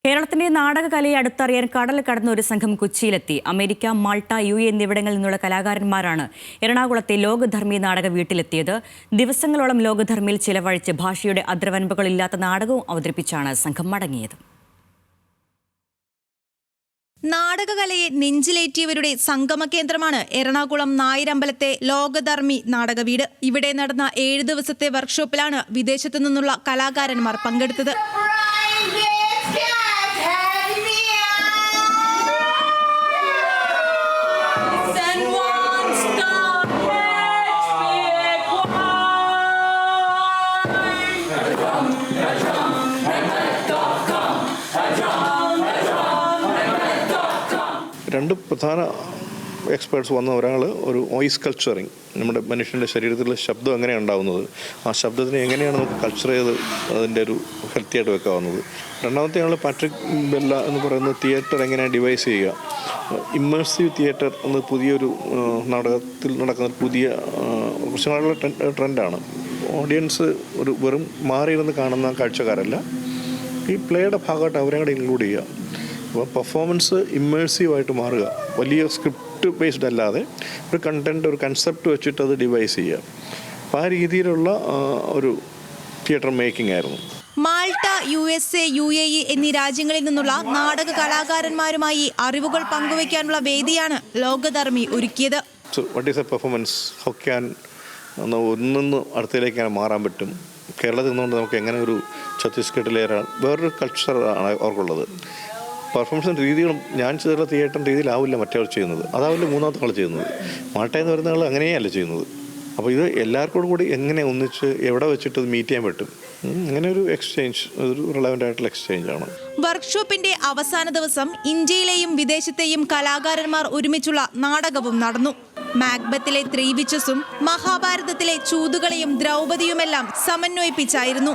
കേരളത്തിന്റെ നാടകകലയെ അടുത്തറിയാൻ കടൽ കടന്ന ഒരു സംഘം കൊച്ചിയിലെത്തി. അമേരിക്ക, മാൾട്ട, UAE എന്നിവിടങ്ങളിൽ നിന്നുള്ള കലാകാരന്മാരാണ് എറണാകുളത്തെ ലോകധർമ്മി നാടക വീട്ടിലെത്തിയത്. ദിവസങ്ങളോളം ലോകധർമ്മിയിൽ ചിലവഴിച്ച് ഭാഷയുടെ അതിർവരമ്പുകളില്ലാത്ത നാടകവും അവതരിപ്പിച്ചാണ് സംഘം മടങ്ങിയത്. നാടകകലയെ നെഞ്ചിലേറ്റിയവരുടെ സംഗമ കേന്ദ്രമാണ് എറണാകുളം നായരമ്പലത്തെ ലോകധർമ്മി നാടകവീട്. ഇവിടെ നടന്ന 7 ദിവസത്തെ വർക്ക്ഷോപ്പിലാണ് വിദേശത്തു നിന്നുള്ള കലാകാരന്മാർ പങ്കെടുത്തത്. രണ്ട് പ്രധാന എക്സ്പേർട്സ് വന്ന ഒരാൾ ഒരു വോയിസ് കൾച്ചറിങ്, നമ്മുടെ മനുഷ്യൻ്റെ ശരീരത്തിലെ ശബ്ദം എങ്ങനെയാണ് ഉണ്ടാകുന്നത്, ആ ശബ്ദത്തിനെ എങ്ങനെയാണ് നമുക്ക് കൾച്ചർ ചെയ്ത് അതിൻ്റെ ഒരു ഹെൽത്തിയായിട്ട് വെക്കാവുന്നത്. രണ്ടാമത്തെ ആൾ പാട്രിക് ബെല്ല എന്ന് പറയുന്ന തിയേറ്റർ എങ്ങനെയാണ് ഡിവൈസ് ചെയ്യുക. ഇമ്മേഴ്സീവ് തിയേറ്റർ എന്ന പുതിയൊരു നാടകത്തിൽ നടക്കുന്ന പുതിയ കുറച്ച് നാളുള്ള ട്രെൻഡാണ്. ഓഡിയൻസ് ഒരു വെറും മാറിയിരുന്ന് കാണുന്ന കാഴ്ചക്കാരല്ല, ഈ പ്ലേയുടെ ഭാഗമായിട്ട് അവരെ കൂടെ ഇൻക്ലൂഡ് ചെയ്യുക. അപ്പോൾ പെർഫോമൻസ് ഇമ്മേഴ്സീവായിട്ട് മാറുക, വലിയ സ്ക്രിപ്റ്റ് ബേസ്ഡ് അല്ലാതെ ഒരു കണ്ടൻറ്റ്, ഒരു കൺസെപ്റ്റ് വെച്ചിട്ട് അത് ഡിവൈസ് ചെയ്യുക. അപ്പോൾ ആ രീതിയിലുള്ള ഒരു തിയേറ്റർ മേക്കിംഗ് ആയിരുന്നു. മാൾട്ട, USA, UAE എന്നീ രാജ്യങ്ങളിൽ നിന്നുള്ള നാടക കലാകാരന്മാരുമായി അറിവുകൾ പങ്കുവയ്ക്കാനുള്ള വേദിയാണ് ലോകധർമ്മി ഒരുക്കിയത്. So what is A performance, how can ഒന്നൊന്ന് അടുത്തയിലേക്ക് മാറാൻ പറ്റും. കേരളത്തിൽ നിന്നുകൊണ്ട് നമുക്ക് എങ്ങനെ ഒരു ഛത്തീസ്ഗഡിലേറെ വേറൊരു കൾച്ചറാണ് അവർക്കുള്ളത്. പെർഫോമൻസിൻ്റെ രീതികളും ഞാൻ ചെയ്തുള്ള തിയേറ്ററിൻ്റെ രീതിയിലാവില്ല മറ്റവർ ചെയ്യുന്നത്, അതാവില്ല മൂന്നാമത്തെ ആൾ ചെയ്യുന്നത്. മാൾട്ടയെന്ന് പറയുന്ന ആൾ അങ്ങനെയല്ല ചെയ്യുന്നത്. അപ്പോൾ ഇത് എല്ലാവർക്കും കൂടി എങ്ങനെ ഒന്നിച്ച് എവിടെ വെച്ചിട്ട് അത് മീറ്റ് ചെയ്യാൻ പറ്റും, അങ്ങനെ ഒരു എക്സ്ചേഞ്ച്, ഒരു റിലവൻ്റ് ആയിട്ടുള്ള എക്സ്ചേഞ്ച് ആണ്. വർക്ക്ഷോപ്പിന്റെ അവസാന ദിവസം ഇന്ത്യയിലെയും വിദേശത്തെയും കലാകാരന്മാർ ഒരുമിച്ചുള്ള നാടകവും നടന്നു. മാക്ബത്തിലെ 3 വിച്ചസും മഹാഭാരതത്തിലെ ചൂതുകളെയും ദ്രൗപദിയുമെല്ലാം സമന്വയിപ്പിച്ചായിരുന്നു.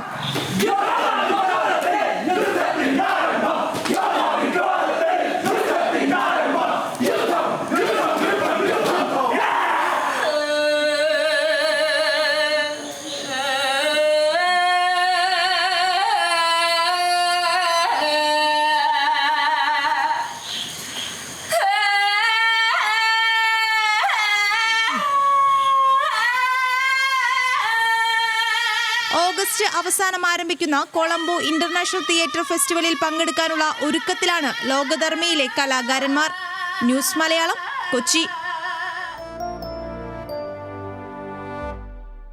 ഓഗസ്റ്റ് അവസാനം ആരംഭിക്കുന്ന കൊളംബോ ഇന്റർനാഷണൽ തിയേറ്റർ ഫെസ്റ്റിവലിൽ പങ്കെടുക്കാനുള്ള ഒരുക്കത്തിലാണ് ലോകധർമ്മിയിലെ കലാകാരന്മാർ. ന്യൂസ് മലയാളം, കൊച്ചി.